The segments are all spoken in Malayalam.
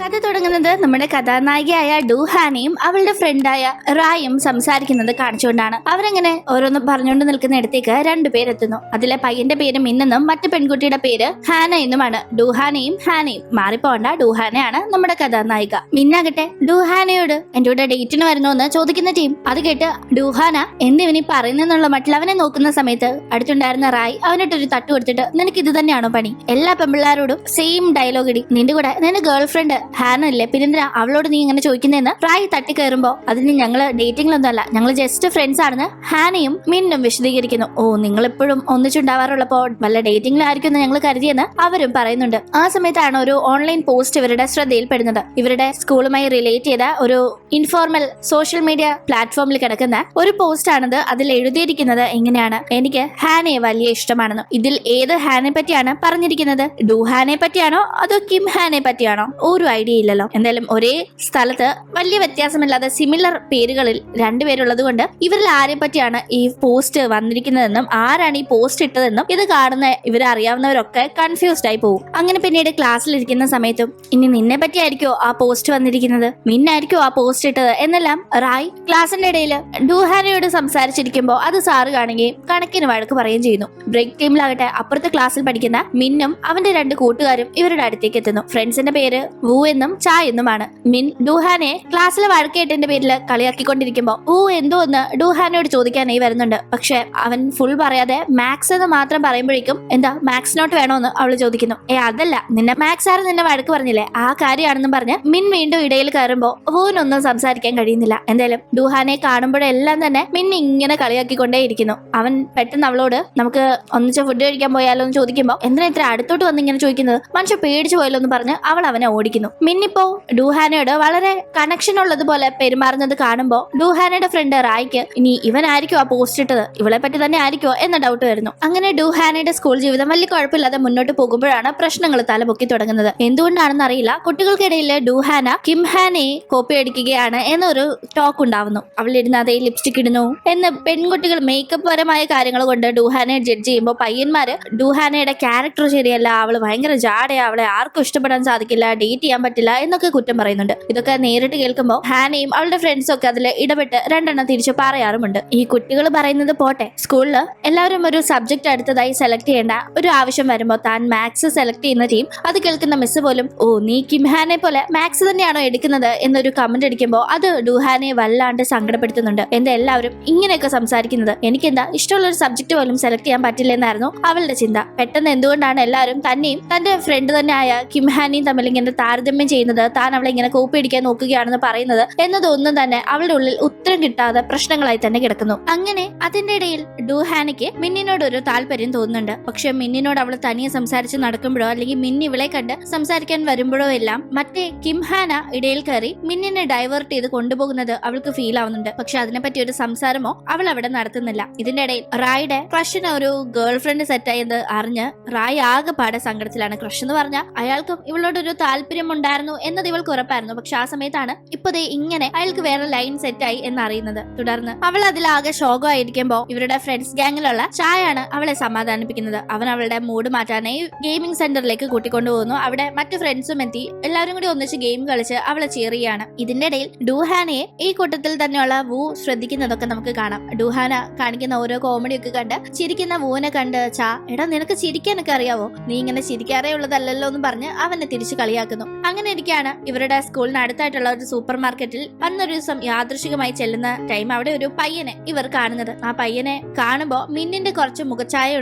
കഥ തുടങ്ങുന്നത് നമ്മുടെ കഥാനായികയായ ഡൂഹാനയും അവളുടെ ഫ്രണ്ടായ റായും സംസാരിക്കുന്നത് കാണിച്ചുകൊണ്ടാണ്. അവരങ്ങനെ ഓരോന്ന് പറഞ്ഞുകൊണ്ട് നിൽക്കുന്ന ഇടത്തേക്ക് രണ്ടുപേരെത്തുന്നു. അതിലെ പയ്യന്റെ പേര് മിന്നെന്നും മറ്റു പെൺകുട്ടിയുടെ പേര് ഹാന എന്നുമാണ്. ഡൂഹാനയും ഹാനയും മാറിപ്പോണ്ട, ഡൂഹാനയാണ് നമ്മുടെ കഥാനായിക. മിന്നാകട്ടെ ഡൂഹാനയോട് എന്റെ കൂടെ ഡേറ്റിന് വരണോന്ന് ചോദിക്കുന്ന ടീം. അത് കേട്ട് ഡൂഹാന എന്തിവനി പറയുന്നുള്ള മട്ടിൽ അവനെ നോക്കുന്ന സമയത്ത് അടുത്തുണ്ടായിരുന്ന റായ് അവനിട്ടൊരു തട്ടു കൊടുത്തിട്ട് നിനക്ക് ഇത് തന്നെയാണോ പണി? എല്ലാ പെൺപിള്ളാരോടും സെയിം ഡയലോഗ് ഇടി. നിന്റെ കൂടെ നിന്റെ ഗേൾ ഫ്രണ്ട് ഹാന അല്ലേ, പിന്നെ അവളോട് നീ ഇങ്ങനെ ചോദിക്കുന്നതെന്ന് റായ് തട്ടിക്കയറുമ്പോ അതിന് ഞങ്ങള് ഡേറ്റിംഗിലൊന്നും അല്ല, ഞങ്ങൾ ജസ്റ്റ് ഫ്രണ്ട്സ് ആണെന്ന് ഹാനയും മിന്നും വിശദീകരിക്കുന്നു. ഓ, നിങ്ങൾ എപ്പോഴും ഒന്നിച്ചുണ്ടാവാറുള്ളപ്പോ വല്ല ഡേറ്റിംഗിലായിരിക്കും എന്ന് ഞങ്ങൾ കരുതിയെന്ന് അവരും പറയുന്നുണ്ട്. ആ സമയത്താണ് ഒരു ഓൺലൈൻ പോസ്റ്റ് ഇവരുടെ ശ്രദ്ധയിൽപ്പെടുന്നത്. ഇവരുടെ സ്കൂളുമായി റിലേറ്റ് ചെയ്ത ഒരു ഇൻഫോർമൽ സോഷ്യൽ മീഡിയ പ്ലാറ്റ്ഫോമിൽ കിടക്കുന്ന ഒരു പോസ്റ്റ് ആണത്. അതിൽ എഴുതിയിരിക്കുന്നത് എങ്ങനെയാണ്: എനിക്ക് ഹാനയെ വലിയ ഇഷ്ടമാണെന്ന്. ഇതിൽ ഏത് ഹാനെ പറ്റിയാണ് പറഞ്ഞിരിക്കുന്നത്? ഡൂഹാനെ പറ്റിയാണോ അതോ കിം ഹാനെ പറ്റിയാണോ? ഒരു ഐഡിയ ഇല്ലല്ലോ. എന്തായാലും ഒരേ സ്ഥലത്ത് വലിയ വ്യത്യാസമില്ലാതെ സിമിലർ പേരുകളിൽ രണ്ടുപേരുള്ളത് കൊണ്ട് ഇവരിൽ ആരെ പറ്റിയാണ് ഈ പോസ്റ്റ് വന്നിരിക്കുന്നതെന്നും ആരാണ് ഈ പോസ്റ്റ് ഇട്ടതെന്നും ഇത് കാണുന്ന ഇവരറിയാവുന്നവരൊക്കെ കൺഫ്യൂസ്ഡ് ആയി പോകും. അങ്ങനെ പിന്നീട് ക്ലാസ്സിലിരിക്കുന്ന സമയത്തും ഇനി നിന്നെ പറ്റിയായിരിക്കോ ആ പോസ്റ്റ് വന്നിരിക്കുന്നത്, മിന്നായിരിക്കോ ആ പോസ്റ്റ് ഇട്ടത് എന്നെല്ലാം റായ് ക്ലാസ്സിന്റെ ഇടയിൽ ഡൂഹാനയോട് സംസാരിച്ചിരിക്കുമ്പോൾ അത് സാറ് കാണുകയും കണക്കിന് വഴക്ക് പറയുകയും ചെയ്യുന്നു. ബ്രേക്ക് ടൈമിലാകട്ടെ അപ്പുറത്തെ ക്ലാസ്സിൽ പഠിക്കുന്ന മിന്നും അവന്റെ രണ്ട് കൂട്ടുകാരും ഇവരുടെ അടുത്തേക്ക് എത്തുന്നു. ഫ്രണ്ട്സിന്റെ പേര് വൂ എന്നും ചാ എന്നുമാണ്. മിൻ ഡൂഹാനെ ക്ലാസ്സിലെ വഴക്കേട്ടന്റെ പേരിൽ കളിയാക്കിക്കൊണ്ടിരിക്കുമ്പോ വൂ എന്തോ എന്ന് ഡൂഹാനോട് ചോദിക്കാനായി വരുന്നുണ്ട്. പക്ഷെ അവൻ ഫുൾ പറയാതെ മാത്സ് എന്ന് മാത്രം പറയുമ്പോഴേക്കും എന്താ മാത്സ് നോട്ട് വേണോന്ന് അവള് ചോദിക്കുന്നു. അതല്ല, നിന്നെ മാത്സ് ആറ് നിന്നെ വഴക്ക് പറഞ്ഞില്ലേ ആ കാര്യമാണെന്നും പറഞ്ഞ് മിൻ വീണ്ടും ഇടയിൽ കയറുമ്പോ വൂനൊന്നും സംസാരിക്കാൻ കഴിയുന്നില്ല. എന്തായാലും ഡൂഹാനെ കാണുമ്പോഴെല്ലാം തന്നെ മിൻ ഇങ്ങനെ കളിയാക്കിക്കൊണ്ടേയിരിക്കുന്നു. അവൻ പെട്ടെന്ന് അവളോട് നമുക്ക് ഒന്നിച്ച് ഫുഡ് കഴിക്കാൻ പോയാലോ എന്ന് ചോദിക്കുമ്പോ എന്തിനാ ഇത്ര അടുത്തോട്ട് വന്ന് ഇങ്ങനെ ചോദിക്കുന്നത്, മനുഷ്യ പേടിച്ചു പോയല്ലോ എന്ന് പറഞ്ഞ് അവൾ അവനെ ഓടിക്കുന്നു. മിന്നിപ്പോ ഡൂഹാനയോട് വളരെ കണക്ഷൻ ഉള്ളതുപോലെ പെരുമാറുന്നത് കാണുമ്പോ ഡൂഹാനയുടെ ഫ്രണ്ട് റായ്ക്ക് ഇനി ഇവനായിരിക്കും ആ പോസ്റ്റ് ഇട്ടത്, ഇവളെ പറ്റി തന്നെ ആയിരിക്കോ എന്ന ഡൗട്ട് വരുന്നു. അങ്ങനെ ഡൂഹാനയുടെ സ്കൂൾ ജീവിതം വലിയ കുഴപ്പമില്ലാതെ മുന്നോട്ട് പോകുമ്പോഴാണ് പ്രശ്നങ്ങൾ തലപൊക്കി തുടങ്ങുന്നത്. എന്തുകൊണ്ടാണെന്ന് അറിയില്ല, കുട്ടികൾക്കിടയിൽ ഡൂഹാന കിംഹാനയെ കോപ്പി അടിക്കുകയാണ് എന്നൊരു ടോക്ക് ഉണ്ടാവുന്നു. അവളിരുന്ന് അതേ ലിപ്സ്റ്റിക് ഇടുന്നു എന്ന് പെൺകുട്ടികൾ മേക്കപ്പ് പരമായ കാര്യങ്ങൾ കൊണ്ട് ഡൂഹാനയെ ജഡ്ജ് ചെയ്യുമ്പോൾ പയ്യന്മാര് ഡൂഹാനയുടെ ക്യാരക്ടർ ശരിയല്ല, അവള് ഭയങ്കര ജാടയാ, അവളെ ആർക്കും ഇഷ്ടപ്പെടാൻ സാധിക്കില്ല, ഡേറ്റ് ചെയ്യാൻ പറ്റില്ല എന്നൊക്കെ കുറ്റം പറയുന്നുണ്ട്. ഇതൊക്കെ നേരിട്ട് കേൾക്കുമ്പോൾ ഹാനയും അവളുടെ ഫ്രണ്ട്സും ഒക്കെ അതിൽ ഇടപെട്ട് രണ്ടെണ്ണം തിരിച്ചു പറയാറുമുണ്ട്. ഈ കുട്ടികൾ പറയുന്നത് പോട്ടെ, സ്കൂളിൽ എല്ലാവരും ഒരു സബ്ജക്ട് അടുത്തതായി സെലക്ട് ചെയ്യേണ്ട ഒരു ആവശ്യം വരുമ്പോൾ താൻ മാത്സ് സെലക്ട് ചെയ്യുന്ന ടീം അത് കേൾക്കുന്ന മിസ് പോലും ഓ നീ കിംഹാനെ പോലെ മാത്സ് തന്നെയാണോ എടുക്കുന്നത് എന്നൊരു കമന്റ് അടിക്കുമ്പോൾ അത് ഡൂഹാനെ വല്ലാണ്ട് സങ്കടപ്പെടുത്തുന്നുണ്ട്. എന്താ എല്ലാവരും ഇങ്ങനെയൊക്കെ സംസാരിക്കുന്നത്, എനിക്കെന്താ ഇഷ്ടമുള്ള ഒരു സബ്ജക്ട് പോലും സെലക്ട് ചെയ്യാൻ പറ്റില്ലെന്നായിരുന്നു അവളുടെ ചിന്ത. പെട്ടെന്ന് എന്തുകൊണ്ടാണ് എല്ലാവരും തന്നെയും തന്റെ ഫ്രണ്ട് തന്നെ ആയ കിംഹാനെയും തമ്മിൽ ഇങ്ങനെ താരതമ്യം ചെയ്യുന്നത്, താൻ അവളെ ഇങ്ങനെ കോപ്പി അടിക്കാൻ നോക്കുകയാണെന്ന് പറയുന്നത് എന്നതൊന്നും തന്നെ അവളുടെ ഉള്ളിൽ ഉത്തരം കിട്ടാതെ പ്രശ്നങ്ങളായി തന്നെ കിടക്കുന്നു. അങ്ങനെ അതിന്റെ ഇടയിൽ ഡൂഹാനയ്ക്ക് മിന്നിനോട് ഒരു താല്പര്യം തോന്നുന്നുണ്ട്. പക്ഷെ മിന്നിനോട് അവൾ തനിയെ സംസാരിച്ച് നടക്കുമ്പോഴോ അല്ലെങ്കിൽ മിന്നി ഇവളെ കണ്ട് സംസാരിക്കാൻ വരുമ്പോഴോ എല്ലാം മറ്റേ കിംഹാന ഇടയിൽ കയറി മിന്നിനെ ഡൈവേർട്ട് ചെയ്ത് കൊണ്ടുപോകുന്നത് അവൾക്ക് ഫീൽ ആവുന്നുണ്ട്. പക്ഷെ അതിനെപ്പറ്റി ഒരു സംസാരമോ അവൾ അവിടെ നടത്തുന്നില്ല. ഇതിന്റെ ഇടയിൽ റായുടെ ക്രഷിന് ഒരു ഗേൾ ഫ്രണ്ട് സെറ്റായത് അറിഞ്ഞ് റായ് ആകെപ്പാടെ സങ്കടത്തിലാണ്. ക്രഷ് എന്ന് പറഞ്ഞാൽ അയാൾക്കും ഇവളോട് ഒരു താല്പര്യം ഉണ്ടായിരുന്നു എന്നത് ഇവൾക്ക് ഉറപ്പായിരുന്നു. പക്ഷെ ആ സമയത്താണ് ഇപ്പതേ ഇങ്ങനെ അയാൾക്ക് വേറെ ലൈൻ സെറ്റായി എന്നറിയുന്നത്. തുടർന്ന് അവൾ അതിലാകെ ശോകമായിരിക്കുമ്പോ ഇവരുടെ ഫ്രണ്ട്സ് ഗ്യാങ്ങിലുള്ള ചായാണ് അവളെ സമാധാനിപ്പിക്കുന്നത്. അവൻ അവളുടെ മൂഡ് മാറ്റാനായി ഗെയിമിംഗ് സെന്ററിലേക്ക് കൂട്ടിക്കൊണ്ടുപോകുന്നു. അവിടെ മറ്റു ഫ്രണ്ട്സും എത്തി എല്ലാവരും കൂടി ഒന്നിച്ച് ഗെയിം കളിച്ച് അവളെ ചെറിയാണ്. ഇതിന്റെ ഇടയിൽ ഡൂഹാനയെ ഈ കൂട്ടത്തിൽ തന്നെയുള്ള വൂ ശ്രദ്ധിക്കുന്നതൊക്കെ നമുക്ക് കാണാം. ഡൂഹാന കാണിക്കുന്ന ഓരോ കോമഡിയൊക്കെ കണ്ട് ചിരിക്കുന്ന വൂനെ കണ്ട് ചാ എടാ നിനക്ക് ചിരിക്കാനൊക്കെ അറിയാവോ, നീ ഇങ്ങനെ ചിരിക്കാറേ ഉള്ളതല്ലല്ലോ എന്ന് പറഞ്ഞ് അവനെ തിരിച്ചു കളിയാക്കുന്നു. അങ്ങനെ ഇരിക്കുകയാണ് ഇവരുടെ സ്കൂളിന് അടുത്തായിട്ടുള്ള ഒരു സൂപ്പർ മാർക്കറ്റിൽ അന്നൊരു ദിവസം യാദൃശികമായി ചെല്ലുന്ന ടൈം അവിടെ ഒരു പയ്യനെ ഇവർ കാണുന്നത്. ആ പയ്യനെ കാണുമ്പോ മിന്നിന്റെ കുറച്ച് മുഖച്ഛായ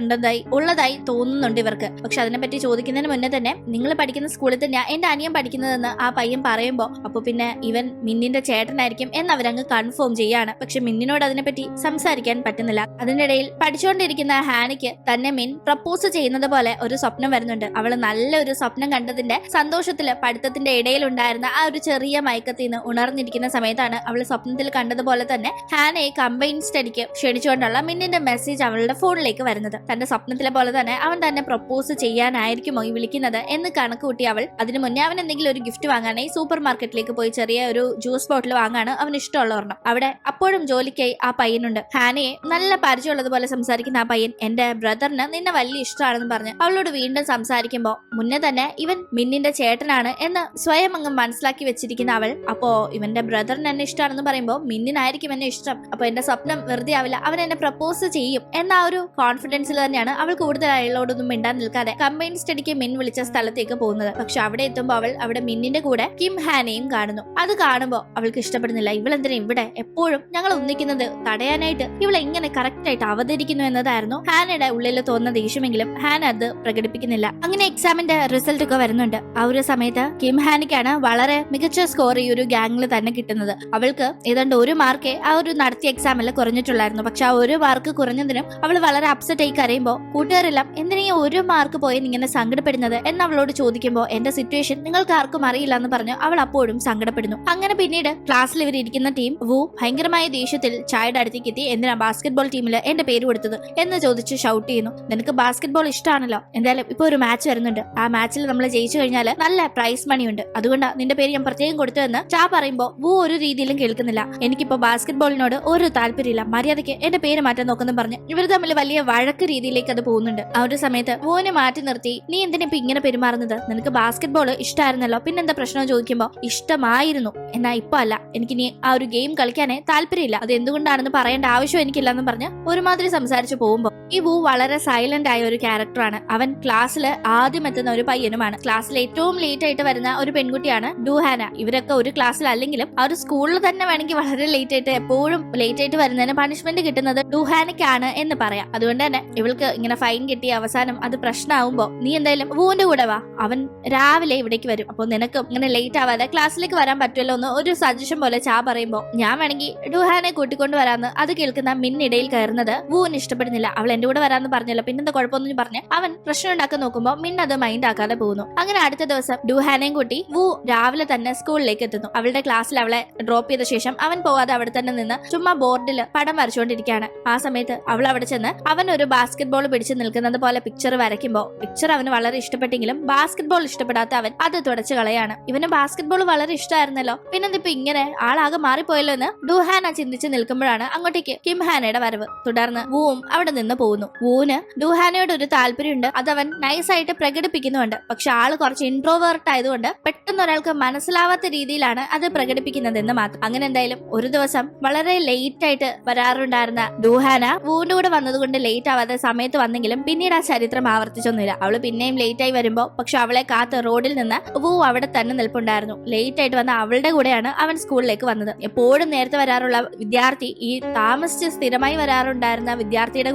ഉള്ളതായി തോന്നുന്നുണ്ട് ഇവർക്ക്. പക്ഷെ അതിനെപ്പറ്റി ചോദിക്കുന്നതിന് മുന്നേ തന്നെ നിങ്ങൾ പഠിക്കുന്ന സ്കൂളിൽ തന്നെയാ എന്റെ അനിയൻ പഠിക്കുന്നതെന്ന് ആ പയ്യൻ പറയുമ്പോ അപ്പൊ പിന്നെ ഇവൻ മിന്നിന്റെ ചേട്ടനായിരിക്കും എന്ന് അവരങ്ങ് കൺഫേം ചെയ്യാണ്. പക്ഷെ മിന്നിനോട് അതിനെപ്പറ്റി സംസാരിക്കാൻ പറ്റുന്നില്ല. അതിനിടയിൽ പഠിച്ചുകൊണ്ടിരിക്കുന്ന ഹാനിക്ക് തന്നെ മിൻ പ്രപ്പോസ് ചെയ്യുന്നത് പോലെ ഒരു സ്വപ്നം വരുന്നുണ്ട്. അവള് നല്ലൊരു സ്വപ്നം കണ്ടതിന്റെ സന്തോഷത്തില് പഠിത്തത്തിന്റെ ഇടയിലുണ്ടായിരുന്ന ആ ഒരു ചെറിയ മയക്കത്തിൽ നിന്ന് ഉണർന്നിരിക്കുന്ന സമയത്താണ് അവൾ സ്വപ്നത്തിൽ കണ്ടതുപോലെ തന്നെ ഹാനയെ കമ്പൈൻ സ്റ്റഡിക്ക് ക്ഷണിച്ചുകൊണ്ടുള്ള മിന്നിന്റെ മെസ്സേജ് അവളുടെ ഫോണിലേക്ക് വരുന്നത്. തന്റെ സ്വപ്നത്തിലെ പോലെ തന്നെ അവൻ തന്നെ പ്രപ്പോസ് ചെയ്യാനായിരിക്കുമോ ഈ വിളിക്കുന്നത് എന്ന് കണക്ക് കൂട്ടി അവൾ അതിനു മുന്നേ അവൻ എന്തെങ്കിലും ഒരു ഗിഫ്റ്റ് വാങ്ങാനായി സൂപ്പർ മാർക്കറ്റിലേക്ക് പോയി ചെറിയ ഒരു ജ്യൂസ് ബോട്ടിൽ വാങ്ങാണ് അവന് ഇഷ്ടമുള്ള ഒരെണ്ണം. അവിടെ അപ്പോഴും ജോലിക്കായി ആ പയ്യനുണ്ട്. ഹാനയെ നല്ല പരിചയമുള്ളതുപോലെ സംസാരിക്കുന്ന ആ പയ്യൻ എന്റെ ബ്രദറിന് നിന്നെ വലിയ ഇഷ്ടമാണെന്ന് പറഞ്ഞ് അവളോട് വീണ്ടും സംസാരിക്കുമ്പോ മുന്നേ തന്നെ ഇവൻ മിന്നിന്റെ ചേട്ടനാണ് എന്ന് സ്വയം അങ്ങ് മനസ്സിലാക്കി വെച്ചിരിക്കുന്ന അവൾ അപ്പോ ഇവന്റെ ബ്രദറിന് എന്നെ ഇഷ്ടമാണെന്ന് പറയുമ്പോൾ മിന്നിനായിരിക്കും എന്നെ ഇഷ്ടം, അപ്പൊ എന്റെ സ്വപ്നം വെറുതെ ആവില്ല, അവൻ എന്നെ പ്രപ്പോസ് ചെയ്യും എന്ന ആ ഒരു കോൺഫിഡൻസിൽ തന്നെയാണ് അവൾ കൂടുതൽ അയാളോടൊന്നും മിണ്ടാൻ നിൽക്കാതെ കമ്പൈൻ സ്റ്റഡിക്ക് മിൻ വിളിച്ച സ്ഥലത്തേക്ക് പോകുന്നത്. പക്ഷെ അവിടെ എത്തുമ്പോൾ അവൾ അവിടെ മിന്നിന്റെ കൂടെ കിം ഹാനെയും കാണുന്നു. അത് കാണുമ്പോൾ അവൾക്ക് ഇഷ്ടപ്പെടുന്നില്ല. ഇവളെന്തിനാ ഇവിടെ എപ്പോഴും ഞങ്ങൾ ഒന്നിക്കുന്നത് തടയാനായിട്ട് ഇവൾ എങ്ങനെ കറക്റ്റ് ആയിട്ട് അവതരിക്കുന്നു എന്നതായിരുന്നു ഹാനയുടെ ഉള്ളിൽ തോന്നുന്ന ദേഷ്യമെങ്കിലും ഹാന അത് പ്രകടിപ്പിക്കുന്നില്ല. അങ്ങനെ എക്സാമിന്റെ റിസൾട്ട് ഒക്കെ വരുന്നുണ്ട്. ആ ഒരു സമയത്ത് കിം ഹാനിക്കാണ് വളരെ മികച്ച സ്കോർ ഈ ഒരു ഗാംഗിൽ തന്നെ കിട്ടുന്നത്. അവൾക്ക് ഏതാണ്ട് 1 മാർക്കേ ആ ഒരു നടത്തിയ എക്സാമിൽ കുറഞ്ഞിട്ടുള്ളായിരുന്നു. പക്ഷെ ആ 1 മാർക്ക് കുറഞ്ഞതിനും അവൾ വളരെ അപ്സെറ്റ് ആയി കരയുമ്പോൾ കൂട്ടുകാരെല്ലാം എന്തിനാ 1 മാർക്ക് പോയി ഇങ്ങനെ സങ്കടപ്പെടുന്നത് എന്ന് അവളോട് ചോദിക്കുമ്പോൾ എന്റെ സിറ്റുവേഷൻ നിങ്ങൾക്ക് ആർക്കും അറിയില്ല എന്ന് പറഞ്ഞു അവൾ അപ്പോഴും സങ്കടപ്പെടുന്നു. അങ്ങനെ പിന്നീട് ക്ലാസ്സിൽ ഇവരിയ്ക്കുന്ന ടീം വു ഭയങ്കരമായ ദേഷ്യത്തിൽ ചായയുടെ അടുത്തേക്ക് എത്തി എന്തിനാ ബാസ്കറ്റ്ബോൾ ടീമിൽ എന്റെ പേര് കൊടുത്തത് എന്ന് ചോദിച്ച് ഷൗട്ട് ചെയ്യുന്നു. നിനക്ക് ബാസ്കറ്റ്ബോൾ ഇഷ്ടമാണല്ലോ, എന്തായാലും ഇപ്പൊ ഒരു മാച്ച് വരുന്നുണ്ട്, ആ മാച്ചിൽ നമ്മൾ ജയിച്ചു കഴിഞ്ഞാൽ നല്ല പ്രൈസ് മണി ഉണ്ട്, അതുകൊണ്ടാണ് നിന്റെ പേര് ഞാൻ പ്രത്യേകം കൊടുത്തതെന്ന് ചാ പറയുമ്പോൾ വു ഒരു രീതിയിലും കേൾക്കുന്നില്ല. എനിക്കിപ്പോ ബാസ്കറ്റ്ബോളിനോട് ഒരു താല്പര്യമില്ല, മര്യാദയ്ക്ക് എന്റെ പേര് മാറ്റാൻ നോക്കുന്നു പറഞ്ഞ് ഇവർ തമ്മിൽ വലിയ വഴക്ക് രീതിയിലേക്ക് അത് പോകുന്നുണ്ട്. ആ ഒരു സമയത്ത് വുവിനെ മാറ്റി നിർത്തി നീ എന്തിനാ ഇപ്പൊ ഇങ്ങനെ പെരുമാറുന്നത്, നിനക്ക് ബാസ്കറ്റ്ബോൾ ഇഷ്ടമായിരുന്നല്ലോ പിന്നെന്താ പ്രശ്നം ചോദിക്കുമ്പോൾ ഇഷ്ടമായിരുന്നു എന്നാ ഇപ്പൊ അല്ല, എനിക്ക് നീ ആ ഒരു ഗെയിം കളിക്കാനേ താല്പര്യമില്ല, അത് എന്തുകൊണ്ടാണെന്ന് പറയേണ്ട ആവശ്യം എനിക്കില്ല എന്ന് പറഞ്ഞ് ഒരുമാതിരി സംസാരിച്ചു പോകുമ്പോൾ ഈ വു വളരെ സൈലന്റ് ആയ ഒരു ക്യാരക്ടറാണ്. അവൻ ക്ലാസ്സിൽ ആദ്യം എത്തുന്ന ഒരു പയ്യനുമാണ്. ക്ലാസ്സിൽ ഏറ്റവും ലേറ്റ് ആയിട്ട് വരുന്ന ഒരു പെൺകുട്ടിയാണ് ഡുഹാന. ഇവരൊക്കെ ഒരു ക്ലാസ്സിൽ അല്ലെങ്കിലും ആ ഒരു സ്കൂളിൽ തന്നെ വേണമെങ്കിൽ വളരെ ലേറ്റ് ആയിട്ട് എപ്പോഴും ലേറ്റ് ആയിട്ട് വരുന്നതിന് പണിഷ്മെന്റ് കിട്ടുന്നത് ഡുഹാനയ്ക്കാണ് എന്ന് പറയാം. അതുകൊണ്ട് തന്നെ ഇവൾക്ക് ഇങ്ങനെ ഫൈൻ കിട്ടി അവസാനം അത് പ്രശ്നമാവുമ്പോ നീ എന്തായാലും വുവിന്റെ കൂടെ വാ, അവൻ രാവിലെ ഇവിടേക്ക് വരും, അപ്പൊ നിനക്ക് ഇങ്ങനെ ലേറ്റ് ആവാതെ ക്ലാസ്സിലേക്ക് വരാൻ പറ്റുമല്ലോ എന്ന് ഒരു സജഷൻ പോലെ ചാ പറയുമ്പോ ഞാൻ വേണമെങ്കിൽ ഡുഹാനെ കൂട്ടിക്കൊണ്ട് വരാന്ന് അത് കേൾക്കുന്ന മിന്നിടയിൽ കയറുന്നത് വുവിന് ഇഷ്ടപ്പെടുന്നില്ല. അവൾ എന്റെ കൂടെ വരാന്ന് പറഞ്ഞല്ലോ പിന്നെന്താ കുഴപ്പമൊന്നും പറഞ്ഞ് അവൻ പ്രശ്നം ഉണ്ടാക്കാൻ നോക്കുമ്പോ മിൻ അത് മൈൻഡ് ആക്കാതെ പോകുന്നു. അങ്ങനെ അടുത്ത ദിവസം ഡുഹാനെയും കൂട്ടി വു രാവിലെ തന്നെ സ്കൂളിലേക്ക് എത്തുന്നു. അവളുടെ ക്ലാസ്സിൽ അവളെ ഡ്രോപ്പ് ചെയ്ത ശേഷം അവൻ പോവാതെ അവിടെ തന്നെ നിന്ന് ചുമ്മാ ബോർഡിൽ പടം വരച്ചുകൊണ്ടിരിക്കുകയാണ്. ആ സമയത്ത് അവൾ അവിടെ ചെന്ന് അവൻ ഒരു ബാസ്കറ്റ് ബോൾ പിടിച്ച് നിൽക്കുന്നത് പോലെ പിക്ചർ വരയ്ക്കുമ്പോൾ പിക്ചർ അവന് വളരെ ഇഷ്ടപ്പെട്ടെങ്കിലും ബാസ്കറ്റ് ബോൾ ഇഷ്ടപ്പെടാത്ത അവൻ അത് തുടച്ചു കളയാണ്. ഇവന് ബാസ്കറ്റ് ബോൾ വളരെ ഇഷ്ടമായിരുന്നല്ലോ, പിന്നെന്തിപ്പോ ഇങ്ങനെ ആളാകെ മാറിപ്പോയല്ലോ എന്ന് ഡുഹാന ചിന്തിച്ച് നിൽക്കുമ്പോഴാണ് അങ്ങോട്ടേക്ക് കിം ഹാനയുടെ വരവ്. തുടർന്ന് വൂവും അവിടെ നിന്ന് പോകുന്നു. വൂവിന് ഡുഹാനയോട് ഒരു താല്പര്യമുണ്ട്, അതവൻ നൈസായിട്ട് പ്രകടിപ്പിക്കുന്നുണ്ട്. പക്ഷെ ആള് കുറച്ച് ഇൻട്രോവേർട്ട് ആയതുകൊണ്ട് പെട്ടെന്ന് ഒരാൾക്ക് മനസ്സിലാവാത്ത രീതിയിലാണ് അത് പ്രകടിപ്പിക്കുന്നതെന്ന് മാത്രം. അങ്ങനെ എന്തായാലും ഒരു ദിവസം വളരെ ലേറ്റ് ആയിട്ട് വരാറുണ്ടായിരുന്ന ഡുഹാന വൂവിന്റെ കൂടെ വന്നതുകൊണ്ട് ലേറ്റ് ആവാതെ സമയത്ത് വന്നെങ്കിലും പിന്നീട് ആ ചരിത്രം ആവർത്തിച്ചൊന്നുമില്ല. അവള് പിന്നെയും ലേറ്റ് ആയി വരുമ്പോ പക്ഷെ അവളെ കാത്ത് റോഡിൽ നിന്ന് വൂ അവിടെ തന്നെ നിൽപ്പുണ്ടായിരുന്നു. ലേറ്റ് ആയിട്ട് വന്ന അവളുടെ കൂടെയാണ് അവൻ സ്കൂളിലേക്ക് വന്നത്. എപ്പോഴും നേരത്തെ വരാറുള്ള വിദ്യാർത്ഥി ഈ താമസിച്ച് സ്ഥിരമായി വരാറുണ്ടായിരുന്ന വിദ്യാർത്ഥിയുടെ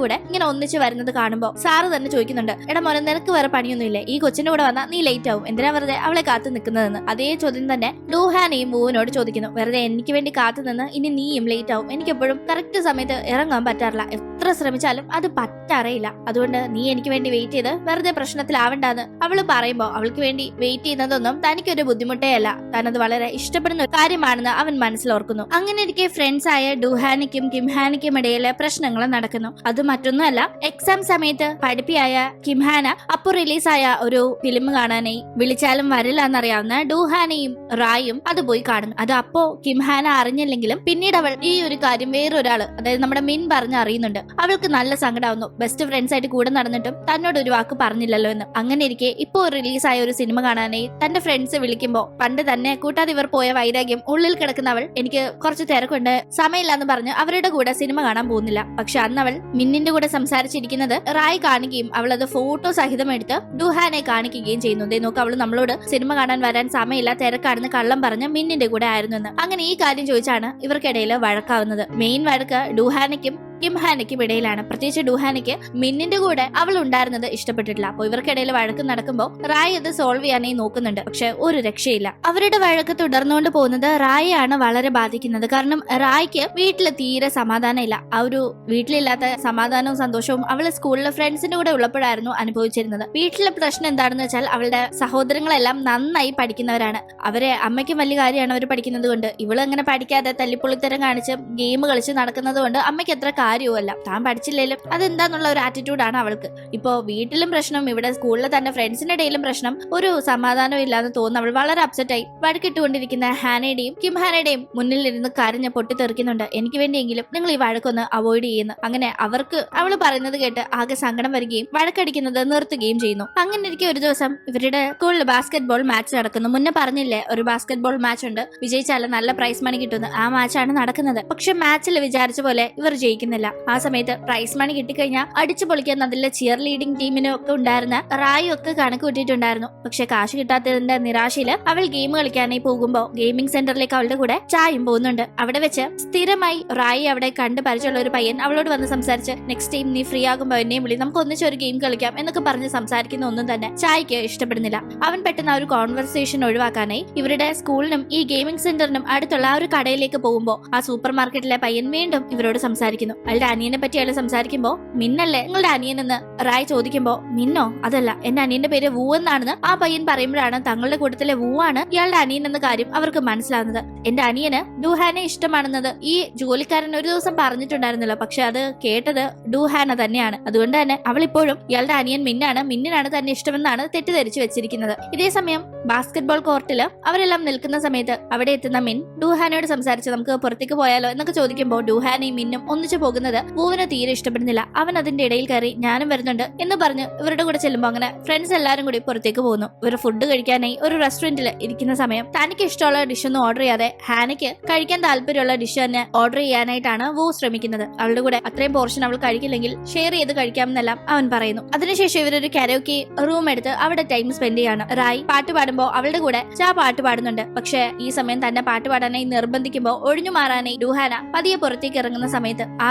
കൂടെ ഇങ്ങനെ ഒന്നിച്ച് വരുന്നത് കാണുമ്പോൾ സാറ് തന്നെ ചോദിക്കുന്നുണ്ട്, എടാ മോനെ നിനക്ക് വേറെ പണിയൊന്നുമില്ലേ, ഈ കൊച്ചിന്റെ കൂടെ വന്നാൽ നീ ലേറ്റ് ആവും, എന്തിനാ വെറുതെ അവളെ കാത്തു നിൽക്കുന്നതെന്ന്. അതേ ചോദ്യം തന്നെ ഡുഹാനയും വൂവിനോട് ചോദിക്കുന്നു. വെറുതെ എനിക്ക് വേണ്ടി കാത്തു നിന്ന് ഇനി നീയും ലേറ്റ് ആവും, എനിക്കെപ്പോഴും കറക്റ്റ് സമയത്ത് ഇറങ്ങാൻ പറ്റാറില്ല, എത്ര ശ്രമിച്ചാലും അത് പറ്റാറില്ല, അതുകൊണ്ട് നീ എനിക്ക് വേണ്ടി വെയിറ്റ് ചെയ്ത് വെറുതെ പ്രശ്നത്തിലാവണ്ടെന്ന് അവള് പറയുമ്പോ അവൾക്ക് വേണ്ടി വെയിറ്റ് ചെയ്യുന്നതൊന്നും തനിക്കൊരു ബുദ്ധിമുട്ടേ അല്ല, താനത് വളരെ ഇഷ്ടപ്പെടുന്ന ഒരു കാര്യമാണെന്ന് അവൻ മനസ്സിലോർക്കുന്നു. അങ്ങനെ ഇരിക്കെ ഫ്രണ്ട്സ് ആയ ഡുഹാനിക്കും കിംഹാനിക്കും ഇടയിലെ പ്രശ്നങ്ങൾ നടക്കുന്നു. അത് മറ്റൊന്നുമല്ല, എക്സാം സമയത്ത് പഠിപ്പിയായ കിംഹാന അപ്പോൾ റിലീസായ ഒരു ഫിലിം കാണാനായി വിളിച്ചാലും വരില്ല എന്നറിയാവുന്ന ഡുഹാനയും റായും അത് പോയി കാണുന്നു. അത് അപ്പോ കിംഹാന അറിഞ്ഞില്ലെങ്കിലും പിന്നീട് അവൾ ഈ ഒരു കാര്യം വേറൊരാള്, അതായത് നമ്മുടെ മിൻ പറഞ്ഞ് അറിയുന്നുണ്ട്. അവൾക്ക് നല്ല സങ്കടമാവുന്നു, ബെസ്റ്റ് ഫ്രണ്ട്സ് ആയിട്ട് കൂടെ നടന്നിട്ടും തന്നോട് ഒരു വാക്ക് പറഞ്ഞില്ലല്ലോ എന്ന്. അങ്ങനെ ഇരിക്കെ ഇപ്പോ റിലീസായ ഒരു സിനിമ കാണാനായി തന്റെ ഫ്രണ്ട്സ് വിളിക്കുമ്പോ പണ്ട് തന്നെ കൂട്ടാതെ ഇവർ പോയ വൈരാഗ്യം ഉള്ളിൽ കിടക്കുന്ന അവൾ എനിക്ക് കുറച്ച് തിരക്കുണ്ട് സമയമില്ലാന്ന് പറഞ്ഞ് അവരുടെ കൂടെ സിനിമ കാണാൻ പോകുന്നില്ല. പക്ഷെ അന്ന് അവൾ മിന്നിന്റെ കൂടെ സംസാരിച്ചിരിക്കുന്നത് റായ് കാണുകയും അവൾ അത് ഫോട്ടോ സഹിതം എടുത്ത് ഡുഹാനെ കാണിക്കുകയും ചെയ്യുന്നു. നോക്ക്, അവള് നമ്മളോട് സിനിമ കാണാൻ വരാൻ സമയമില്ല, തിരക്കാണെന്ന് കള്ളം പറഞ്ഞ് മിന്നിന്റെ കൂടെ ആയിരുന്നു എന്ന്. അങ്ങനെ ഈ കാര്യം ചോദിച്ചാണ് ഇവർക്കിടയിൽ വഴക്കാവുന്നത്. മെയിൻ വഴക്ക് ഡുഹാനയ്ക്കും കിംഹാനയ്ക്കും ഇടയിലാണ്. പ്രത്യേകിച്ച് ഡുഹാനയ്ക്ക് മിന്നിന്റെ കൂടെ അവൾ ഉണ്ടായിരുന്നത് ഇഷ്ടപ്പെട്ടിട്ടില്ല. അപ്പോൾ ഇവർക്കിടയിൽ വഴക്ക് നടക്കുമ്പോൾ റായ് അത് സോൾവ് ചെയ്യാനായി നോക്കുന്നുണ്ട്. പക്ഷെ ഒരു രക്ഷയില്ല. അവരുടെ വഴക്ക് തുടർന്നുകൊണ്ട് പോകുന്നത് റായാണ് വളരെ ബാധിക്കുന്നത്. കാരണം റായ്ക്ക് വീട്ടില് തീരെ സമാധാനം ഇല്ല. ആ ഒരു വീട്ടിലില്ലാത്ത സമാധാനവും സന്തോഷവും അവള് സ്കൂളിലെ ഫ്രണ്ട്സിന്റെ കൂടെ ഉള്ളപ്പോഴായിരുന്നു അനുഭവിച്ചിരുന്നത്. വീട്ടിലെ പ്രശ്നം എന്താണെന്ന് വെച്ചാൽ അവളുടെ സഹോദരങ്ങളെല്ലാം നന്നായി പഠിക്കുന്നവരാണ്. അവരെ അമ്മയ്ക്കും വലിയ കാര്യമാണ് അവർ പഠിക്കുന്നത് കൊണ്ട്. ഇവള് അങ്ങനെ പഠിക്കാതെ തല്ലിപ്പൊളിത്തരം കാണിച്ച് ഗെയിം കളിച്ച് നടക്കുന്നത് കൊണ്ട് അമ്മയ്ക്ക് എത്ര കാര്യവുമല്ല. താൻ പഠിച്ചില്ലേലും അതെന്താന്നുള്ള ഒരു ആറ്റിറ്റ്യൂഡാണ് അവൾക്ക്. ഇപ്പോ വീട്ടിലും പ്രശ്നം, ഇവിടെ സ്കൂളിൽ തന്നെ ഫ്രണ്ട്സിന്റെ ഇടയിലും പ്രശ്നം, ഒരു സമാധാനം ഇല്ലാന്ന് തോന്നുന്നു. അവൾ വളരെ അപ്സെറ്റ് ആയി വഴക്കിട്ടുകൊണ്ടിരിക്കുന്ന ഹാനയുടെയും കിം ഹാനയുടെയും മുന്നിൽ ഇരുന്ന് കരഞ്ഞ് പൊട്ടിത്തെറിക്കുന്നുണ്ട്. എനിക്ക് വേണ്ടിയെങ്കിലും നിങ്ങൾ ഈ വഴക്കൊന്ന് അവോയ്ഡ് ചെയ്യുന്നു. അങ്ങനെ അവർക്ക് അവൾ പറയുന്നത് കേട്ട് ആകെ സങ്കടം വരികയും വഴക്കടിക്കുന്നത് നിർത്തുകയും ചെയ്യുന്നു. അങ്ങനെ ഇരിക്കെ ഒരു ദിവസം ഇവരുടെ സ്കൂളിൽ ബാസ്കറ്റ് ബോൾ മാച്ച് നടക്കുന്നു. മുന്നേ പറഞ്ഞില്ലേ ഒരു ബാസ്കറ്റ് ബോൾ മാച്ച് ഉണ്ട്, വിജയിച്ചാൽ നല്ല പ്രൈസ് മണി കിട്ടുന്നു. ആ മാച്ചാണ് നടക്കുന്നത്. പക്ഷെ മാച്ചിൽ വിചാരിച്ച പോലെ ഇവർ ജയിക്കുന്നില്ല. ആ സമയത്ത് പ്രൈസ് മണി കിട്ടിക്കഴിഞ്ഞാൽ അടിച്ചു പൊളിക്കാൻ അതിലെ ചിയർ ലീഡിംഗ് ടീമിനും ഒക്കെ ഉണ്ടായിരുന്ന റായും ഒക്കെ കണക്ക് കൂട്ടിയിട്ടുണ്ടായിരുന്നു. പക്ഷെ കാശ് കിട്ടാത്തതിന്റെ നിരാശയില് അവൾ ഗെയിം കളിക്കാനായി പോകുമ്പോ ഗെയിമിംഗ് സെന്ററിലേക്ക് അവളുടെ കൂടെ ചായും പോകുന്നുണ്ട്. അവിടെ വെച്ച് സ്ഥിരമായി റായി അവിടെ കണ്ട് പരിചയമുള്ള ഒരു പയ്യൻ അവളോട് വന്ന് സംസാരിച്ച് നെക്സ്റ്റ് ടൈം നീ ഫ്രീ ആകുമ്പോ എന്നെയും വിളി, നമുക്ക് ഒന്നിച്ച് ഒരു ഗെയിം കളിക്കാം എന്നൊക്കെ പറഞ്ഞ് സംസാരിക്കുന്ന ഒന്നും തന്നെ ചായക്ക് ഇഷ്ടപ്പെടുന്നില്ല. അവൻ പെട്ടെന്ന് ആ ഒരു കോൺവെർസേഷൻ ഒഴിവാക്കാനായി ഇവരുടെ സ്കൂളിനും ഈ ഗെയിമിംഗ് സെന്ററിനും അടുത്തുള്ള ആ ഒരു കടയിലേക്ക് പോകുമ്പോ ആ സൂപ്പർ മാർക്കറ്റിലെ പയ്യൻ വീണ്ടും ഇവരോട് സംസാരിക്കുന്നു. അയാളുടെ അനിയനെ പറ്റി അയാൾ സംസാരിക്കുമ്പോ മിന്നല്ലേ നിങ്ങളുടെ അനിയനെന്ന് റായ് ചോദിക്കുമ്പോ മിന്നോ, അതല്ല എന്റെ അനിയന്റെ പേര് വൂ എന്നാണെന്ന് ആ പയ്യൻ പറയുമ്പോഴാണ് തങ്ങളുടെ കൂട്ടത്തിലെ വൂ ആണ് ഇയാളുടെ അനിയൻ എന്ന കാര്യം അവർക്ക് മനസ്സിലാവുന്നത്. എന്റെ അനിയന് ഡൂഹാനെ ഇഷ്ടമാണെന്നത് ഈ ജോലിക്കാരൻ ഒരു ദിവസം പറഞ്ഞിട്ടുണ്ടായിരുന്നല്ലോ, പക്ഷെ അത് കേട്ടത് ഡൂഹാന തന്നെയാണ്. അതുകൊണ്ട് തന്നെ അവൾ ഇപ്പോഴും ഇയാളുടെ അനിയൻ മിന്നിനാണ് തന്നെ ഇഷ്ടമെന്നാണ് തെറ്റിദ്ധരിച്ചു വെച്ചിരിക്കുന്നത്. ഇതേ സമയം ബാസ്കറ്റ് ബോൾ കോർട്ടില് അവരെല്ലാം നിൽക്കുന്ന സമയത്ത് അവിടെ എത്തുന്ന മിൻ ഡൂഹാനയോട് സംസാരിച്ച് നമുക്ക് പുറത്തേക്ക് പോയാലോ എന്നൊക്കെ ചോദിക്കുമ്പോൾ ഡൂഹാനയും മിന്നും ഒന്നിച്ചു പോകുന്നത് വൂവിന് തീരെ ഇഷ്ടപ്പെടുന്നില്ല. അവൻ അതിന്റെ ഇടയിൽ കയറി ഞാനും വരുന്നുണ്ട് എന്ന് പറഞ്ഞ് ഇവരുടെ കൂടെ ചെല്ലുമ്പോൾ അങ്ങനെ ഫ്രണ്ട്സ് എല്ലാരും കൂടി പുറത്തേക്ക് പോകുന്നു. ഇവർ ഫുഡ് കഴിക്കാനായി ഒരു റെസ്റ്റോറന്റിൽ ഇരിക്കുന്ന സമയം തനിക്ക് ഇഷ്ടമുള്ള ഡിഷ് ഒന്നും ഓർഡർ ചെയ്യാതെ ഹാനയ്ക്ക് കഴിക്കാൻ താല്പര്യമുള്ള ഡിഷ് തന്നെ ഓർഡർ ചെയ്യാനായിട്ടാണ് വൂ ശ്രമിക്കുന്നത്. അവളുടെ കൂടെ അത്രയും പോർഷൻ അവൾ കഴിക്കില്ലെങ്കിൽ ഷെയർ ചെയ്ത് കഴിക്കാമെന്നെല്ലാം അവൻ പറയുന്നു. അതിനുശേഷം ഇവരൊരു കരോക്കെ റൂം എടുത്ത് അവിടെ ടൈം സ്പെൻഡ് ചെയ്യാണ്. റായ് പാട്ട് പാടുമ്പോ അവളുടെ കൂടെ ചാ പാട്ട് പാടുന്നുണ്ട്. പക്ഷെ ഈ സമയം തന്നെ പാട്ട് പാടാനായി നിർബന്ധിക്കുമ്പോൾ ഒഴിഞ്ഞു മാറാനായി ഡൂഹാന പതിയെ പുറത്തേക്ക് ഇറങ്ങുന്ന സമയത്ത് ആ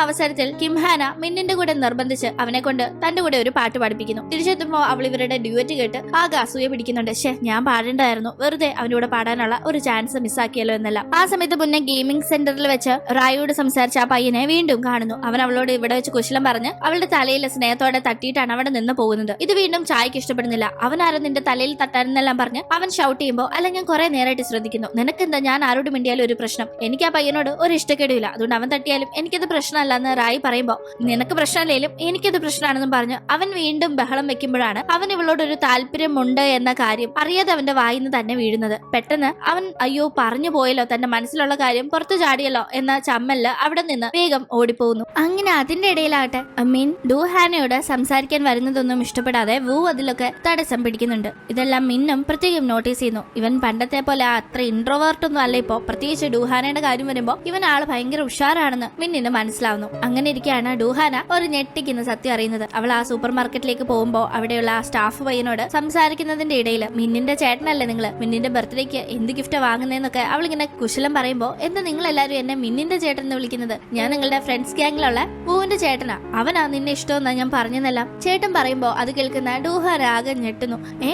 അവസരത്തിൽ കിംഹാന മിന്നിന്റെ കൂടെ നിർബന്ധിച്ച് അവനെ കൊണ്ട് തന്റെ കൂടെ ഒരു പാട്ട് പാടിപ്പിക്കുന്നു. തിരിച്ചെത്തുമ്പോ അവൾ ഇവരുടെ ഡ്യൂറ്റ് കേട്ട് ആകെ അസൂയ പിടിക്കുന്നുണ്ട്. ഞാൻ പാടേണ്ടായിരുന്നു, വെറുതെ അവനോട് പാടാനുള്ള ഒരു ചാൻസ് മിസ്സാക്കിയല്ലോ എന്നല്ല. ആ സമയത്ത് മുന്നേ ഗെയിമിംഗ് സെന്ററിൽ വെച്ച് റായോട് സംസാരിച്ച ആ പയ്യനെ വീണ്ടും കാണുന്നു. അവൻ അവളോട് ഇവിടെ വെച്ച് കുശലം പറഞ്ഞ് അവളുടെ തലയിൽ സ്നേഹത്തോടെ തട്ടിയിട്ടാണ് അവിടെ നിന്ന് പോകുന്നത്. ഇത് വീണ്ടും ചായക്ക് ഇഷ്ടപ്പെടുന്നില്ല. അവനാരും നിന്റെ തലയിൽ തട്ടാനെന്നെല്ലാം പറഞ്ഞ് അവൻ ഷൗട്ട് ചെയ്യുമ്പോൾ അല്ല ഞാൻ കുറെ നേരമായിട്ട് ശ്രദ്ധിക്കുന്നു, നിനക്കെന്താ ഞാൻ ആരോട് മിണ്ടിയാലും ഒരു പ്രശ്നം, എനിക്ക് ആ പയ്യനോട് ഒരു ഇഷ്ടക്കേടില്ല, അതുകൊണ്ട് അവൻ തട്ടിയാലും എനിക്കത് പ്രശ്നമല്ല എന്ന് റായി പറയുമ്പോ നിനക്ക് പ്രശ്നമല്ലേലും എനിക്കത് പ്രശ്നമാണെന്നും പറഞ്ഞ് അവൻ വീണ്ടും ബഹളം വെക്കുമ്പോഴാണ് അവൻ ഇവളോട് ഒരു താല്പര്യമുണ്ട് എന്ന കാര്യം അറിയാതെ അവന്റെ വായിന്ന് തന്നെ വീഴുന്നത്. പെട്ടെന്ന് അവൻ അയ്യോ പറഞ്ഞു പോയല്ലോ, തന്റെ മനസ്സിലുള്ള കാര്യം പുറത്തു ചാടിയല്ലോ എന്ന ചമ്മല് അവിടെ നിന്ന് വേഗം ഓടിപ്പോകുന്നു. അങ്ങനെ അതിന്റെ ഇടയിലാകട്ടെ മീൻ ഡൂഹാനയോട് സംസാരിക്കാൻ വരുന്നതൊന്നും ഇഷ്ടപ്പെടാതെ വൂ അതിലൊക്കെ തടസ്സം പിടിക്കുന്നുണ്ട്. ഇതെല്ലാം മിന്നും പ്രത്യേകം നോട്ടീസ് ചെയ്യുന്നു. ഇവൻ പണ്ടത്തെ പോലെ അത്ര ഇൻട്രോവേർട്ടൊന്നും അല്ല ഇപ്പോ, പ്രത്യേകിച്ച് ഡൂഹാനയുടെ കാര്യം വരുമ്പോ ഇവൻ ആള് ഭയങ്കര ഉഷാറാണെന്ന് മിന്നിന് മനസ്സിലാവുന്നു. അങ്ങനെ ഇരിക്കുകയാണ് ഡൂഹാന ഒരു ഞെട്ടിക്കുന്ന സത്യം അറിയുന്നത്. അവൾ ആ സൂപ്പർ മാർക്കറ്റിലേക്ക് പോകുമ്പോ അവിടെയുള്ള ആ സ്റ്റാഫ് പയ്യനോട് സംസാരിക്കുന്നതിന്റെ ഇടയിൽ മിന്നിന്റെ ചേട്ടനല്ലേ നിങ്ങള്, മിന്നിന്റെ ബർത്ത്ഡേക്ക് എന്ത് ഗിഫ്റ്റ് വാങ്ങുന്നതെന്നൊക്കെ അവൾ ഇങ്ങനെ കുശലം പറയുമ്പോ എന്താ നിങ്ങൾ എല്ലാരും എന്നെ മിന്നിന്റെ ചേട്ടൻ എന്ന് വിളിക്കുന്നത്, ഞാൻ നിങ്ങളുടെ ഫ്രണ്ട്സ് ഗ്യാങ്ങിലുള്ള പൂവിന്റെ ചേട്ടനാ, അവനാ നിന്നെ ഇഷ്ടമെന്നാ ഞാൻ പറഞ്ഞെന്നെല്ലാം ചേട്ടൻ പറയുമ്പോ അത് കേൾക്കുന്ന ഡൂഹാന ആകെ ഞെട്ടുന്നു.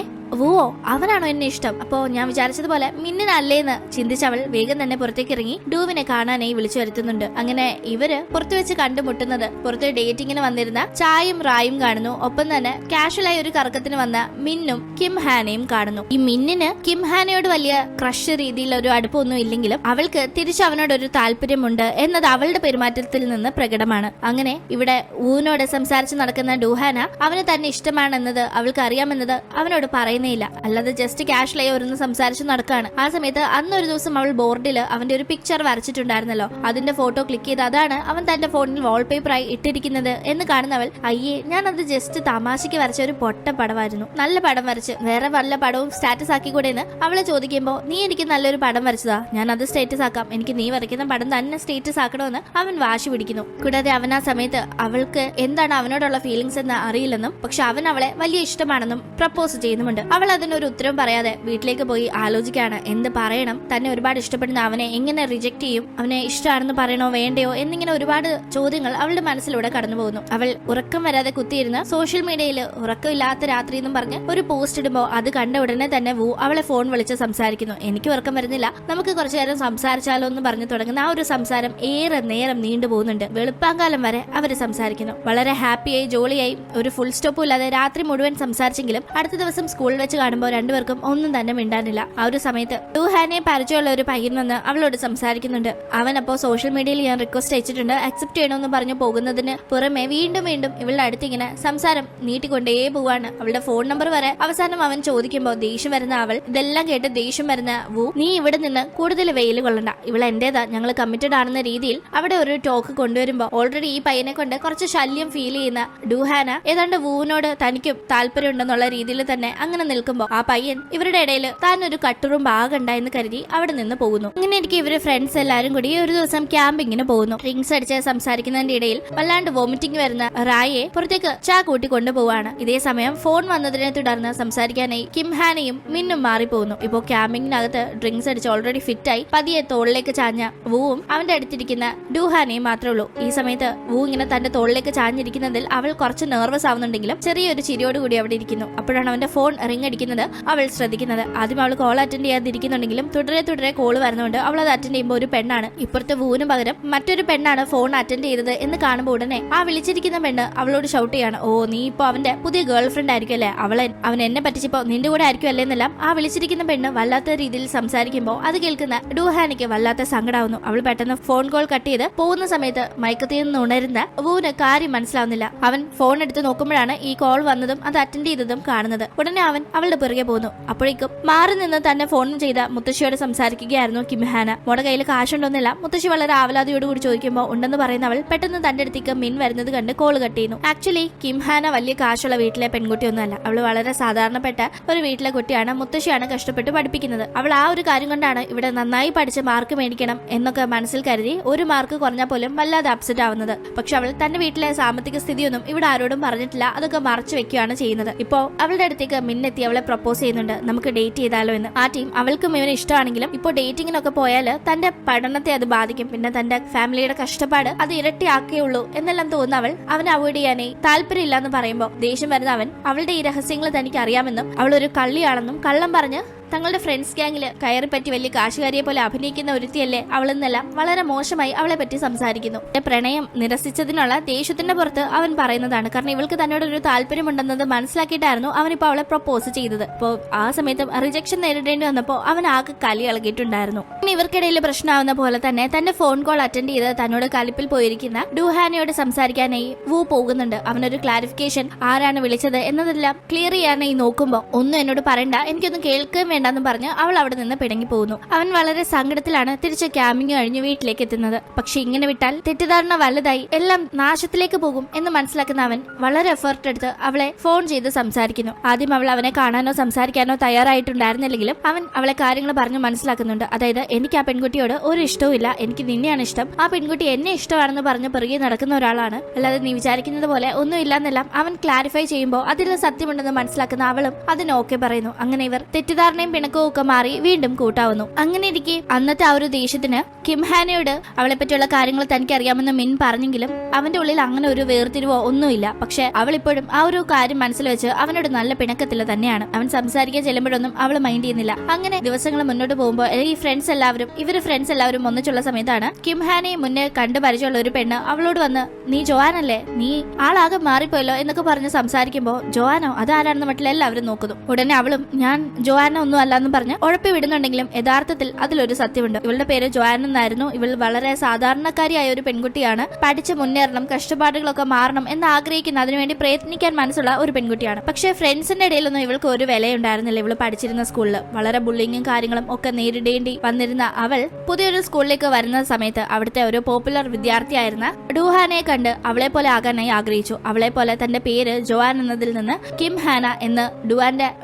ഓ അവനാണോ എന്നെ ഇഷ്ടം, അപ്പോ ഞാൻ വിചാരിച്ചതുപോലെ മിന്നിനല്ലേന്ന് ചിന്തിച്ചവൾ വേഗം തന്നെ പുറത്തേക്ക് ഇറങ്ങി ഡൂവിനെ കാണാനായി വിളിച്ചു വരുത്തുന്നുണ്ട്. അങ്ങനെ ഇവര് പുറത്തു വെച്ച് കണ്ടുമുട്ടുന്നത് പുറത്ത് ഡേറ്റിങ്ങിന് വന്നിരുന്ന ചായും റായും കാണുന്നു. ഒപ്പം തന്നെ കാഷ്വലായി ഒരു കറക്കത്തിന് വന്ന മിന്നും കിം ഹാനയും കാണുന്നു. ഈ മിന്നിന് കിം ഹാനയോട് വലിയ ക്രഷ് രീതിയിൽ ഒരു അടുപ്പമൊന്നും ഇല്ലെങ്കിലും അവൾക്ക് തിരിച്ച് അവനോട് ഒരു താല്പര്യമുണ്ട് എന്നത് അവളുടെ പെരുമാറ്റത്തിൽ നിന്ന് പ്രകടമാണ്. അങ്ങനെ ഇവിടെ ഊനോട് സംസാരിച്ച് നടക്കുന്ന ഡൂഹാന അവന് തന്നെ ഇഷ്ടമാണെന്നത് അവൾക്ക് അറിയാമെന്നത് അവനോട് പറയുന്നു. അല്ലാതെ ജസ്റ്റ് കാഷ്വലായി ഓരോന്ന് സംസാരിച്ചു നടക്കാണ്. ആ സമയത്ത് അന്നൊരു ദിവസം അവൾ ബോർഡിൽ അവന്റെ ഒരു പിക്ചർ വരച്ചിട്ടുണ്ടായിരുന്നല്ലോ, അതിന്റെ ഫോട്ടോ ക്ലിക്ക് ചെയ്ത് അതാണ് അവൻ തന്റെ ഫോണിൽ വാൾപേപ്പറായി ഇട്ടിരിക്കുന്നത് എന്ന് കാണുന്നവൾ അയ്യേ ഞാൻ അത് ജസ്റ്റ് തമാശയ്ക്ക് വരച്ച ഒരു പൊട്ട പടമായിരുന്നു, നല്ല പടം വരച്ച് വേറെ വല്ല പടവും സ്റ്റാറ്റസ് ആക്കിക്കൂടെ എന്ന് അവളെ ചോദിക്കുമ്പോ നീ എനിക്ക് നല്ലൊരു പടം വരച്ചതാ, ഞാൻ അത് സ്റ്റാറ്റസ് ആക്കാം, എനിക്ക് നീ വരയ്ക്കുന്ന പടം തന്നെ സ്റ്റാറ്റസ് ആക്കണമെന്ന് അവൻ വാശി പിടിക്കുന്നു. കൂടാതെ അവൻ ആ സമയത്ത് അവൾക്ക് എന്താണ് അവനോടുള്ള ഫീലിംഗ്സ് എന്ന് അറിയില്ലെന്നും പക്ഷെ അവൻ അവളെ വലിയ ഇഷ്ടമാണെന്നും പ്രപ്പോസ് ചെയ്യുന്നുമുണ്ട്. അവൾ അതിനൊരു ഉത്തരം പറയാതെ വീട്ടിലേക്ക് പോയി ആലോചിക്കുകയാണ് എന്ത് പറയണം, തന്നെ ഒരുപാട് ഇഷ്ടപ്പെടുന്ന അവനെ എങ്ങനെ റിജക്ട് ചെയ്യും, അവനെ ഇഷ്ടമാണെന്ന് പറയണോ വേണ്ടയോ എന്നിങ്ങനെ ഒരുപാട് ചോദ്യങ്ങൾ അവളുടെ മനസ്സിലൂടെ കടന്നു പോകുന്നു. അവൾ ഉറക്കം വരാതെ കുത്തിയിരുന്ന് സോഷ്യൽ മീഡിയയിൽ ഉറക്കമില്ലാത്ത രാത്രി എന്നും പറഞ്ഞ് ഒരു പോസ്റ്റ് ഇടുമ്പോൾ അത് കണ്ട ഉടനെ തന്നെ വൂ അവളെ ഫോൺ വിളിച്ച് സംസാരിക്കുന്നു. എനിക്ക് ഉറക്കം വരുന്നില്ല, നമുക്ക് കുറച്ചു നേരം സംസാരിച്ചാലോ എന്ന് പറഞ്ഞു തുടങ്ങുന്ന ആ ഒരു സംസാരം ഏറെ നേരം നീണ്ടു പോകുന്നുണ്ട്. വെളുപ്പാങ്കാലം വരെ അവര് സംസാരിക്കുന്നു. വളരെ ഹാപ്പിയായി ജോളിയായി ഒരു ഫുൾ സ്റ്റോപ്പും ഇല്ലാതെ രാത്രി മുഴുവൻ സംസാരിച്ചെങ്കിലും അടുത്ത ദിവസം സ്കൂളിൽ സ്കൂളിൽ വെച്ച് കാണുമ്പോൾ രണ്ടുപേർക്കും ഒന്നും തന്നെ മിണ്ടാനില്ല. ആ ഒരു സമയത്ത് ഡൂഹാനെ പരിചയമുള്ള ഒരു പയ്യൻ വന്ന് അവളോട് സംസാരിക്കുന്നുണ്ട്. അവൻ അപ്പോ സോഷ്യൽ മീഡിയയിൽ ഞാൻ റിക്വസ്റ്റ് അയച്ചിട്ടുണ്ട്, അക്സെപ്റ്റ് ചെയ്യണമെന്ന് പറഞ്ഞു പോകുന്നതിന് പുറമെ വീണ്ടും വീണ്ടും ഇവളുടെ അടുത്ത് ഇങ്ങനെ സംസാരം നീട്ടിക്കൊണ്ടേ പോവാണ്. അവളുടെ ഫോൺ നമ്പർ വരെ അവസാനം അവൻ ചോദിക്കുമ്പോൾ ദേഷ്യം വരുന്ന അവൾ ഇതെല്ലാം കേട്ട് ദേഷ്യം വരുന്ന വു, നീ ഇവിടെ നിന്ന് കൂടുതൽ വെയിൽ കൊള്ളണ്ട, ഇവൾ എന്റേതാ, ഞങ്ങൾ കമ്മിറ്റഡ് ആണെന്ന രീതിയിൽ അവിടെ ഒരു ടോക്ക് കൊണ്ടുവരുമ്പോൾ ഓൾറെഡി ഈ പയ്യനെ കൊണ്ട് കുറച്ച് ശല്യം ഫീൽ ചെയ്യുന്ന ഡൂഹാന ഏതാണ്ട് വൂവിനോട് തനിക്കും താല്പര്യം ഉണ്ടെന്നുള്ള രീതിയിൽ തന്നെ അങ്ങനെ നിൽക്കുമ്പോൾ ആ പയ്യൻ ഇവരുടെ ഇടയിൽ താൻ ഒരു കട്ടുറും ആകണ്ട എന്ന് കരുതി അവിടെ നിന്ന് പോകുന്നു. ഇങ്ങനെ എനിക്ക് ഇവര് ഫ്രണ്ട്സ് എല്ലാരും കൂടി ഒരു ദിവസം ക്യാമ്പിങ്ങിന് പോകുന്നു. ഡ്രിങ്ക്സ് അടിച്ച് സംസാരിക്കുന്നതിന്റെ ഇടയിൽ വല്ലാണ്ട് വോമിറ്റിംഗ് വരുന്ന റായെ പുറത്തേക്ക് ചാ കൂട്ടി കൊണ്ടുപോവാണ്. ഇതേ സമയം ഫോൺ വന്നതിനെ തുടർന്ന് സംസാരിക്കാനായി കിംഹാനയും മിന്നും മാറിപ്പോകുന്നു. ഇപ്പോ ക്യാമ്പിങ്ങിനകത്ത് ഡ്രിങ്ക്സ് അടിച്ച് ഓൾറെഡി ഫിറ്റായി പതിയെ തോളിലേക്ക് ചാഞ്ഞ വൂവും അവന്റെ അടുത്തിരിക്കുന്ന ഡൂഹാനയും മാത്രമേ ഉള്ളൂ. ഈ സമയത്ത് വൂ ഇങ്ങനെ തന്റെ തോളിലേക്ക് ചാഞ്ഞിരിക്കുന്നതിൽ അവൾ കുറച്ച് നെർവസ് ആവുന്നുണ്ടെങ്കിലും ചെറിയൊരു ചിരിയോടുകൂടി അവിടെ ഇരിക്കുന്നു. അപ്പോഴാണ് അവന്റെ ഫോൺ റിംഗ് അടിക്കുന്നത് അവൾ ശ്രദ്ധിക്കുന്നത്. ആദ്യം അവൾ കോൾ അറ്റൻഡ് ചെയ്യാതിരിക്കുന്നുണ്ടെങ്കിലും തുടരെ കോൾ വരുന്നുണ്ട്. അവൾ അത് അറ്റൻഡ് ചെയ്യുമ്പോൾ ഒരു പെണ്ണാണ്. ഇപ്പുറത്തെ വൂവിന് പകരം മറ്റൊരു പെണ്ണാണ് ഫോൺ അറ്റൻഡ് ചെയ്തത് എന്ന് കാണുമ്പോൾ ഉടനെ ആ വിളിച്ചിരിക്കുന്ന പെണ്ണ് അവളോട് ഷൗട്ട് ചെയ്യാണ്, ഓ നീ ഇപ്പൊ അവന്റെ പുതിയ ഗേൾ ഫ്രണ്ട് ആയിരിക്കും അല്ലേ, അവൻ എന്നെ പറ്റിച്ചപ്പോ നിന്റെ കൂടെ ആയിരിക്കും അല്ലേ എന്നെല്ലാം ആ വിളിച്ചിരിക്കുന്ന പെണ്ണ് വല്ലാത്ത രീതിയിൽ സംസാരിക്കുമ്പോൾ അത് കേൾക്കുന്ന ഡൂഹാനിക്ക് വല്ലാത്ത സങ്കടാവുന്നു. അവൾ പെട്ടെന്ന് ഫോൺ കോൾ കട്ട് ചെയ്ത് പോകുന്ന സമയത്ത് മയക്കത്തിൽ നിന്ന് ഉണരുന്ന വൂവിന് കാര്യം മനസ്സിലാവുന്നില്ല. അവൻ ഫോൺ എടുത്ത് നോക്കുമ്പോഴാണ് ഈ കോൾ വന്നതും അത് അറ്റൻഡ് ചെയ്തതും കാണുന്നത്. ഉടനെ അവൻ അവളുടെ പിറകെ പോകുന്നു. അപ്പോഴേക്കും മാറി നിന്ന് തന്നെ ഫോൺ ചെയ്ത മുത്തശ്ശിയോട് സംസാരിക്കുകയായിരുന്നു കിംഹാന. മോടെ കയ്യിൽ കാശുണ്ടോന്നില്ല മുത്തശ്ശി വളരെ ആവലാതിയോടുകൂടി ചോദിക്കുമ്പോൾ ഉണ്ടെന്ന് പറയുന്ന അവൾ പെട്ടെന്ന് തന്റെ അടുത്തേക്ക് മിൻ വരുന്നത് കണ്ട് കോൾ കട്ട് ചെയ്യുന്നു. ആക്ച്വലി കിംഹാന വലിയ കാശുള്ള വീട്ടിലെ പെൺകുട്ടിയൊന്നുമല്ല. അവൾ വളരെ സാധാരണപ്പെട്ട ഒരു വീട്ടിലെ കുട്ടിയാണ്. മുത്തശ്ശിയാണ് കഷ്ടപ്പെട്ട് പഠിപ്പിക്കുന്നത്. അവൾ ആ ഒരു കാര്യം കൊണ്ടാണ് ഇവിടെ നന്നായി പഠിച്ച് മാർക്ക് മേടിക്കണം എന്നൊക്കെ മനസ്സിൽ കരുതി ഒരു മാർക്ക് കുറഞ്ഞാൽ പോലും വല്ലാതെ അപ്സെറ്റ് ആവുന്നത്. പക്ഷെ അവൾ തന്റെ വീട്ടിലെ സാമ്പത്തിക സ്ഥിതിയൊന്നും ഇവിടെ ആരോടും പറഞ്ഞിട്ടില്ല. അതൊക്കെ മറച്ചു വെക്കുകയാണ് ചെയ്യുന്നത്. ഇപ്പോ അവളുടെ അടുത്തേക്ക് മിന്നെത്തി അവളെ പ്രപ്പോസ് ചെയ്യുന്നുണ്ട്, നമുക്ക് ഡേറ്റ് ചെയ്താലോ എന്ന്. ആ ടീം അവൾക്കും ഇവന് ഇഷ്ടമാണെങ്കിലും ഇപ്പോൾ ഡേറ്റിങ്ങിനൊക്കെ പോയാൽ തന്റെ പഠനത്തെ അത് ബാധിക്കും, പിന്നെ തന്റെ ഫാമിലിയുടെ കഷ്ടപ്പാട് അത് ഇരട്ടിയാക്കേയുള്ളൂ എന്നെല്ലാം തോന്നുന്ന അവനെ അവോയ്ഡ് ചെയ്യാനേ താല്പര്യമില്ല എന്ന് പറയുമ്പോൾ ദേഷ്യം വരുന്ന അവൻ അവളുടെ ഈ രഹസ്യങ്ങൾ തനിക്ക് അറിയാമെന്നും അവൾ ഒരു കള്ളിയാണെന്നും കള്ളം പറഞ്ഞ് തങ്ങളുടെ ഫ്രണ്ട്സ് ഗ്യാങ്ങില് കയറി പറ്റി വലിയ കാശുകാരിയെ പോലെ അഭിനയിക്കുന്ന ഒരുത്തിയല്ലേ അവളെന്നെല്ലാം വളരെ മോശമായി അവളെ പറ്റി സംസാരിക്കുന്നു. പ്രണയം നിരസിച്ചതിനുള്ള ദേഷ്യത്തിന്റെ പുറത്ത് അവൻ പറയുന്നതാണ്. കാരണം ഇവൾക്ക് തന്നോട് ഒരു താല്പര്യമുണ്ടെന്നത് മനസ്സിലാക്കിയിട്ടായിരുന്നു അവനിപ്പോ അവളെ പ്രപ്പോസ് ചെയ്തത്. അപ്പോ ആ സമയത്ത് റിജക്ഷൻ നേരിടേണ്ടി വന്നപ്പോ അവൻ ആകെ കലി ഇളകിയിട്ടുണ്ടായിരുന്നു. ഇവർക്കിടയിൽ പ്രശ്നമാവുന്ന പോലെ തന്നെ തന്റെ ഫോൺ കോൾ അറ്റൻഡ് ചെയ്ത് തന്നോട് കലിപ്പിൽ പോയിരിക്കുന്ന ഡൂഹാനയോട് സംസാരിക്കാനായി വൂ പോകുന്നുണ്ട്. അവനൊരു ക്ലാരിഫിക്കേഷൻ ആരാണ് വിളിച്ചത് എന്നതെല്ലാം ക്ലിയർ ചെയ്യാനായി നോക്കുമ്പോൾ ഒന്നും എന്നോട് പറയണ്ട, എനിക്കൊന്നും കേൾക്കുകയും വേണ്ടെന്ന് പറഞ്ഞ് അവൾ അവിടെ നിന്ന് പിണങ്ങി പോകുന്നു. അവൻ വളരെ സങ്കടത്തിലാണ് തിരിച്ച് ക്യാമ്പിംഗ് കഴിഞ്ഞ് വീട്ടിലേക്ക് എത്തുന്നത്. പക്ഷെ ഇങ്ങനെ വിട്ടാൽ തെറ്റിദ്ധാരണ വലുതായി എല്ലാം നാശത്തിലേക്ക് പോകും എന്ന് മനസ്സിലാക്കുന്ന അവൻ വളരെ എഫേർട്ട് എടുത്ത് അവളെ ഫോൺ ചെയ്ത് സംസാരിക്കുന്നു. ആദ്യം അവൾ അവനെ കാണാനോ സംസാരിക്കാനോ തയ്യാറായിട്ടുണ്ടായിരുന്നില്ലെങ്കിലും അവൻ അവളെ കാര്യങ്ങൾ പറഞ്ഞു മനസ്സിലാക്കുന്നുണ്ട്. അതായത് എനിക്ക് ആ പെൺകുട്ടിയോട് ഒരു ഇഷ്ടവും ഇല്ല, എനിക്ക് നിന്നെയാണ് ഇഷ്ടം, ആ പെൺകുട്ടി എന്നെ ഇഷ്ടമാണെന്ന് പറഞ്ഞ് പിറകെ നടക്കുന്ന ഒരാളാണ്, അല്ലാതെ നീ വിചാരിക്കുന്നത് പോലെ ഒന്നും ഇല്ലാന്നെല്ലാം അവൻ ക്ലാരിഫൈ ചെയ്യുമ്പോൾ അതിൽ സത്യമുണ്ടെന്ന് മനസ്സിലാക്കുന്ന അവളും അതിന് ഓക്കെ പറയുന്നു. അങ്ങനെ ഇവർ തെറ്റിദ്ധാരണയും പിണക്കവും ഒക്കെ മാറി വീണ്ടും കൂട്ടാവുന്നു. അങ്ങനെ ഇരിക്കെ അന്നത്തെ ആ ഒരു ദേഷ്യത്തിന് കിംഹാനയോട് അവളെ പറ്റിയുള്ള കാര്യങ്ങൾ തനിക്ക് അറിയാമെന്ന് മിൻ പറഞ്ഞെങ്കിലും അവന്റെ ഉള്ളിൽ അങ്ങനെ ഒരു വേർതിരിവോ ഒന്നുമില്ല. പക്ഷെ അവൾ ഇപ്പോഴും ആ ഒരു കാര്യം മനസ്സിൽ വെച്ച് അവനോട് നല്ല പിണക്കത്തിൽ തന്നെയാണ്. അവൻ സംസാരിക്കാൻ ചെല്ലുമ്പോഴൊന്നും അവൾ മൈൻഡ് ചെയ്യുന്നില്ല. അങ്ങനെ ദിവസങ്ങൾ മുന്നോട്ട് പോകുമ്പോൾ ഈ ഫ്രണ്ട്സ് എല്ലാവരും ഒന്നിച്ചുള്ള സമയത്താണ് കിംഹാനയെ മുന്നേ കണ്ടു പരിചയമുള്ള ഒരു പെണ്ണ് അവളോട് വന്ന്, നീ ജോആനല്ലേ, നീ ആളാകെ മാറിപ്പോയല്ലോ എന്നൊക്കെ പറഞ്ഞ് സംസാരിക്കുമ്പോൾ ജോആനോ അതാരാണെന്ന് മറ്റുള്ള എല്ലാവരും നോക്കുന്നു. ഉടനെ അവളും ഞാൻ ജോആന ഒന്നും അല്ലാന്ന് പറഞ്ഞ് ഉഴപ്പി വിടുന്നുണ്ടെങ്കിലും യഥാർത്ഥത്തിൽ അതിലൊരു സത്യമുണ്ട്. ഇവളുടെ പേര് ജോആൻ എന്നായിരുന്നു. ഇവൾ വളരെ സാധാരണക്കാരിയായ ഒരു പെൺകുട്ടിയാണ്. പഠിച്ച് മുന്നേറണം, കഷ്ടപ്പാടുകളൊക്കെ മാറണം എന്ന് ആഗ്രഹിക്കുന്ന, അതിനുവേണ്ടി പ്രയത്നിക്കാൻ മനസ്സുള്ള ഒരു പെൺകുട്ടിയാണ്. പക്ഷെ ഫ്രണ്ട്സിന്റെ ഇടയിലൊന്നും ഇവൾക്ക് ഒരു വിലയുണ്ടായിരുന്നില്ല. ഇവള് പഠിച്ചിരുന്ന സ്കൂളിൽ വളരെ ബുള്ളിങ്ങും കാര്യങ്ങളും ഒക്കെ നേരിടേണ്ടി വന്നിരുന്ന അവൾ പുതിയൊരു സ്കൂളിലേക്ക് വരുന്ന സമയത്ത് അവിടുത്തെ ഒരു പോപ്പുലർ വിദ്യാർത്ഥിയായിരുന്ന ഡൂഹാനയെ കണ്ട് അവളെ പോലെ ആകാനായി ആഗ്രഹിച്ചു. അവളെ പോലെ തന്റെ പേര് ജോആൻ എന്നതിൽ നിന്ന് കിംഹാന എന്ന്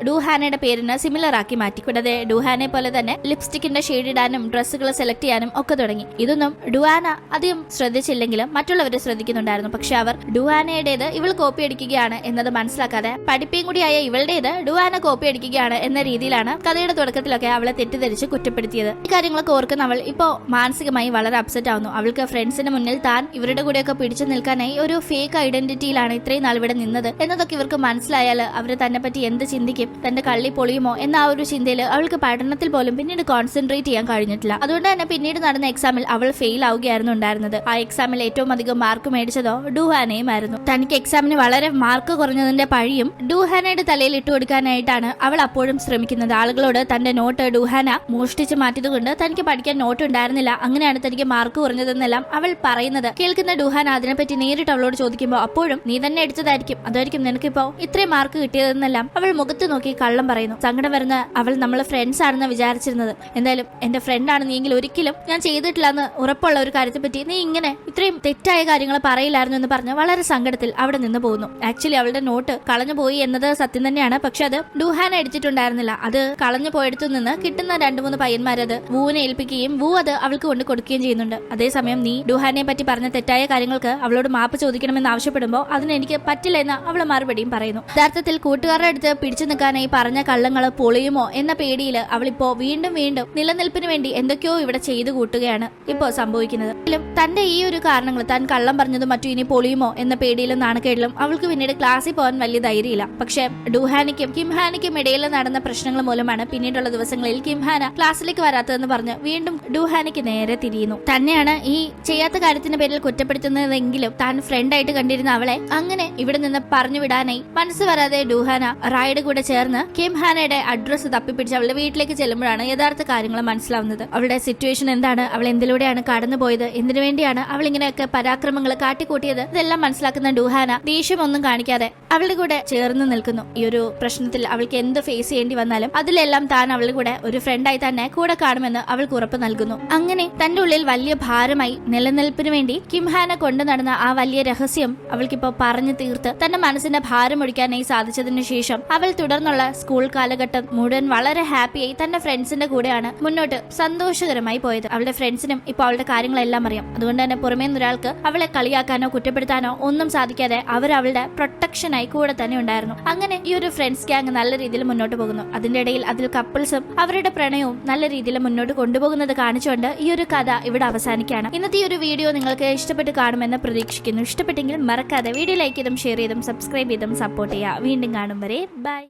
ഡൂഹാനയുടെ പേരിന് സിമിലർ ആക്കി മാറ്റി. കൂടാതെ ഡൂഹാനെ പോലെ തന്നെ ലിപ്സ്റ്റിക്കിന്റെ ഷെയ്ഡ് ഇടാനും ഡ്രസ്സുകൾ സെലക്ട് ചെയ്യാനും ഒക്കെ തുടങ്ങി. ഇതൊന്നും ഡുവാന അധികം ശ്രദ്ധിച്ചില്ലെങ്കിലും മറ്റുള്ളവർ ശ്രദ്ധിക്കുന്നുണ്ടായിരുന്നു. പക്ഷെ അവർ ഡുവാനയുടേത് ഇവൾ കോപ്പി അടിക്കുകയാണ് എന്നത് മനസ്സിലാക്കാതെ പഠിപ്പയും കൂടിയായ ഇവളുടേത് ഡുവാന കോപ്പി അടിക്കുകയാണ് എന്ന രീതിയിലാണ് കഥയുടെ തുടക്കത്തിലൊക്കെ അവളെ തെറ്റിദ്ധരിച്ച് കുറ്റപ്പെടുത്തിയത്. ഈ കാര്യങ്ങളൊക്കെ ഓർക്കുന്ന അവൾ ഇപ്പോ മാനസികമായി വളരെ അപ്സെറ്റ് ആവുന്നു. അവൾക്ക് ഫ്രണ്ട്സിന് മുന്നിൽ താൻ ഇവരുടെ കൂടെയൊക്കെ പിടിച്ചു നിൽക്കാനായി ഒരു ഫേക്ക് ഐഡന്റിറ്റിയിലാണ് ഇത്രയും നാൾ ഇവിടെ നിന്നത് എന്നതൊക്കെ ഇവർക്ക് മനസ്സിലായാൽ അവർ തന്നെ പറ്റി എന്ത് ചിന്തിക്കും, തന്റെ കള്ളി പൊളിയുമോ എന്ന ആ ഒരു ചിന്തയിൽ അവൾക്ക് പഠനത്തിൽ പോലും പിന്നീട് കോൺസെൻട്രേറ്റ് ചെയ്യാൻ കഴിഞ്ഞിട്ടില്ല. അതുകൊണ്ട് തന്നെ പിന്നീട് നടന്ന എക്സാമിൽ അവൾ ഫെയിൽ ആവുകയായിരുന്നു ഉണ്ടായിരുന്നത്. ആ എക്സാമിൽ ഏറ്റവും അധികം മാർക്ക് മേടിച്ചതോ ഡൂഹാനയും ആയിരുന്നു. തനിക്ക് എക്സാമിന് വളരെ മാർക്ക് കുറഞ്ഞതിന്റെ പഴിയും ഡൂഹാനയുടെ തലയിൽ ഇട്ടു കൊടുക്കാനായിട്ടാണ് അവൾ അപ്പോഴും ശ്രമിക്കുന്നത്. ആളുകളോട് തന്റെ നോട്ട് ഡൂഹാന മോഷ്ടിച്ച് മാറ്റിയതുകൊണ്ട് തനിക്ക് പഠിക്കാൻ നോട്ട് ഉണ്ടായിരുന്നില്ല, അങ്ങനെയാണ് തനിക്ക് മാർക്ക് കുറഞ്ഞതെന്നെല്ലാം അവൾ പറയുന്നത് കേൾക്കുന്ന ഡൂഹാന അതിനെപ്പറ്റി നേരിട്ട് അവളോട് ചോദിക്കുമ്പോൾ അപ്പോഴും നീ തന്നെ അടിച്ചതായിരിക്കും, അതായിരിക്കും നിനക്കിപ്പോ ഇത്രയും മാർക്ക് കിട്ടിയതെന്നെല്ലാം അവൾ മുഖത്ത് നോക്കി കള്ളം പറയുന്നു. സങ്കടം വരുന്ന അവൾ നമ്മളെ ഫ്രണ്ട്സ് ആണെന്ന് വിചാരിച്ചിരുന്നത്, എന്തായാലും എന്റെ ഫ്രണ്ട് ആണ് നീയെങ്കിൽ ഒരിക്കലും ഞാൻ ചെയ്തിട്ടില്ല എന്ന് ഉറപ്പുള്ള ഒരു കാര്യത്തെ പറ്റി നീ ഇങ്ങനെ ഇത്രയും തെറ്റായ കാര്യങ്ങൾ പറയില്ലായിരുന്നു എന്ന് പറഞ്ഞ് വളരെ സങ്കടത്തിൽ അവിടെ നിന്ന് പോകുന്നു. ആക്ച്വലി അവളുടെ നോട്ട് കളഞ്ഞു പോയി എന്നത് സത്യം തന്നെയാണ്. പക്ഷെ അത് ഡൂഹാന അടിച്ചിട്ടുണ്ടായിരുന്നില്ല. അത് കളഞ്ഞു പോയെടുത്തു നിന്ന് കിട്ടുന്ന 2-3 പയ്യന്മാരത് വൂവിനെ ഏൽപ്പിക്കുകയും വൂ അത് അവൾക്ക് കൊണ്ട് കൊടുക്കുകയും ചെയ്യുന്നുണ്ട്. അതേസമയം നീ ഡൂഹാനെ പറ്റി പറഞ്ഞ തെറ്റായ കാര്യങ്ങൾക്ക് അവളോട് മാപ്പ് ചോദിക്കണമെന്ന് ആവശ്യപ്പെടുമ്പോൾ അതിന് എനിക്ക് പറ്റില്ല എന്ന് അവൾ മറുപടിയും പറയുന്നു. യഥാർത്ഥത്തിൽ കൂട്ടുകാരുടെ അടുത്ത് പിടിച്ചു നിൽക്കാനായി പറഞ്ഞ കള്ളങ്ങൾ പൊളിയുമോ എന്ന പേടിയിൽ അവളിപ്പോ വീണ്ടും വീണ്ടും നിലനിൽപ്പിന് വേണ്ടി എന്തൊക്കെയോ ഇവിടെ ചെയ്തു കൂട്ടുകയാണ് ഇപ്പോ സംഭവിക്കുന്നത്. തന്റെ ഈ ഒരു കാരണങ്ങൾ താൻ കള്ളം പറഞ്ഞതും മറ്റു ഇനി പൊളിയുമോ എന്ന പേടിയിലും നാണക്കേടിലും അവൾക്ക് പിന്നീട് ക്ലാസ്സിൽ പോകാൻ വലിയ ധൈര്യമില്ല. പക്ഷെ ഡൂഹാനയ്ക്കും കിംഹാനയ്ക്കും ഇടയിൽ നടന്ന പ്രശ്നങ്ങൾ മൂലമാണ് പിന്നീടുള്ള ദിവസങ്ങളിൽ കിംഹാന ക്ലാസ്സിലേക്ക് വരാത്തതെന്ന് പറഞ്ഞ് വീണ്ടും ഡൂഹാനയ്ക്ക് നേരെ തിരിയുന്നു. തന്നെയാണ് ഈ ചെയ്യാത്ത കാര്യത്തിന്റെ പേരിൽ കുറ്റപ്പെടുത്തുന്നതെങ്കിലും താൻ ഫ്രണ്ടായിട്ട് കണ്ടിരുന്ന അവളെ അങ്ങനെ ഇവിടെ നിന്ന് പറഞ്ഞു വിടാനായി മനസ്സ് വരാതെ ഡൂഹാന റായുടെ കൂടെ ചേർന്ന് കിംഹാനയുടെ അഡ്രസ്സ് തപ്പിപ്പിടിച്ച് അവളുടെ വീട്ടിലേക്ക് ചെല്ലുമ്പോഴാണ് യഥാർത്ഥ കാര്യങ്ങൾ മനസ്സിലാവുന്നത്. അവളുടെ സിറ്റുവേഷൻ എന്താണ്, അവൾ എന്തിലൂടെയാണ് കടന്നുപോയത്, എന്തിനു വേണ്ടിയാണ് അവൾ ഇങ്ങനെയൊക്കെ പരാക്രമങ്ങൾ കാട്ടിക്കൂട്ടിയത്, ഇതെല്ലാം മനസ്സിലാക്കുന്ന ഡൂഹാന ദേഷ്യമൊന്നും കാണിക്കാതെ അവളുടെ കൂടെ ചേർന്ന് നിൽക്കുന്നു. ഈ ഒരു പ്രശ്നത്തിൽ അവൾക്ക് എന്ത് ഫേസ് ചെയ്യേണ്ടി വന്നാലും അതിലെല്ലാം താൻ അവളുടെ കൂടെ ഒരു ഫ്രണ്ടായി തന്നെ കൂടെ കാണുമെന്ന് അവൾക്ക് ഉറപ്പ് നൽകുന്നു. അങ്ങനെ തന്റെ ഉള്ളിൽ വലിയ ഭാരമായി നിലനിൽപ്പിന് വേണ്ടി കിംഹാന കൊണ്ടു നടന്ന ആ വലിയ രഹസ്യം അവൾക്കിപ്പോ പറഞ്ഞു തീർത്ത് തന്റെ മനസ്സിന്റെ ഭാരം ഒഴിക്കാനായി സാധിച്ചതിനു ശേഷം അവൾ തുടർന്നുള്ള സ്കൂൾ കാലഘട്ടം മുഴുവൻ വളരെ ഹാപ്പിയായി തന്റെ ഫ്രണ്ട്സിന്റെ കൂടെയാണ് മുന്നോട്ട് സന്തോഷകരമായി പോയത്. അവളുടെ ഫ്രണ്ട്സിനും ഇപ്പോൾ അവളുടെ കാര്യങ്ങളെല്ലാം അറിയാം. അതുകൊണ്ട് തന്നെ പുറമേ ഒരാൾക്ക് അവളെ കളിയാക്കാനോ കുറ്റപ്പെടുത്താനോ ഒന്നും സാധിക്കാതെ അവർ അവളുടെ പ്രൊട്ടക്ഷനായി കൂടെ തന്നെ ഉണ്ടായിരുന്നു. അങ്ങനെ ഈ ഒരു ഫ്രണ്ട്സ് ഗ്യാങ് നല്ല രീതിയിൽ മുന്നോട്ട് പോകുന്നു. അതിന്റെ ഇടയിൽ അതിൽ കപ്പിൾസും അവരുടെ പ്രണയവും നല്ല രീതിയിൽ മുന്നോട്ട് കൊണ്ടുപോകുന്നത് കാണിച്ചുകൊണ്ട് ഈ ഒരു കഥ ഇവിടെ അവസാനിക്കുകയാണ്. ഇന്നത്തെ ഈ ഒരു വീഡിയോ നിങ്ങൾക്ക് ഇഷ്ടപ്പെട്ട് കാണുമെന്ന് പ്രതീക്ഷിക്കുന്നു. ഇഷ്ടപ്പെട്ടെങ്കിൽ മറക്കാതെ വീഡിയോ ലൈക്ക് ചെയ്തും ഷെയർ ചെയ്തും സബ്സ്ക്രൈബ് ചെയ്തും സപ്പോർട്ട് ചെയ്യുക. വീണ്ടും കാണും വരെ ബൈ.